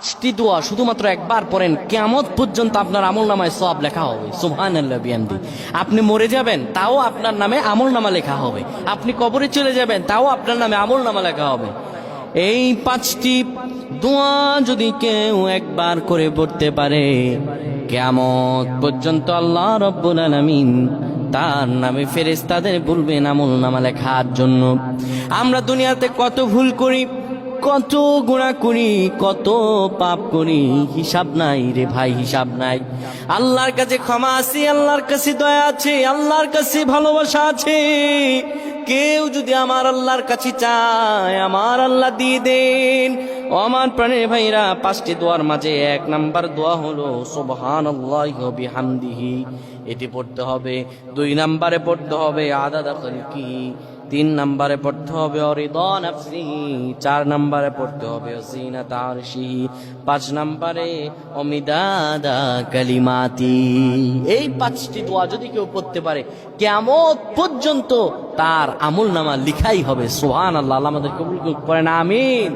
পাঁচটি দোয়া শুধুমাত্র একবার পড়েন, কিয়ামত পর্যন্ত আপনার আমলনামায় সওয়াব লেখা হবে। সুবহানাল্লাহ বিহামদি। আপনি মরে যাবেন তাও আপনার নামে আমলনামা লেখা হবে, আপনি কবরে চলে যাবেন তাও আপনার নামে আমলনামা লেখা হবে। এই পাঁচটি দোয়া যদি কেউ একবার করে পড়তে পারে, কিয়ামত পর্যন্ত আল্লাহ রাব্বুল আলামিন তার নামে ফেরেশতাদের বলবেন আমলনামা লেখার জন্য। আমরা দুনিয়াতে কত ভুল করি, কত গুনাহ করি, কত পাপ করি, হিসাব নাই রে ভাই, হিসাব নাই। আল্লাহর কাছে ক্ষমা আছে, আল্লাহর কাছে দয়া আছে, আল্লাহর কাছে ভালোবাসা আছে। কেউ যদি আমার আল্লাহর কাছে চায়, আমার আল্লাহ দিয়ে দেন। ও আমার প্রাণের ভাইরা, পাঁচটি দোয়ার মাঝে এক নাম্বার দোয়া হলো সুবহানাল্লাহি ওয়া বিহামদিহি, এটি পড়তে হবে। দুই নাম্বারে পড়তে হবে আদাদা খালকি, তিন নাম্বারে পড়তে হবে অরিদা নাফসিহি, চার নাম্বারে পড়তে হবে জিনাতা আরশিহি, পাঁচ নাম্বারে অমিদাদা কালিমাতি। এই পাঁচটি দোয়া যদি কেউ পড়তে পারে, কিয়ামত পর্যন্ত তার আমলনামা লিখাই হবে। সুবহানাল্লাহ। আল্লাহ আমাদের কবুল করেন, আমিন।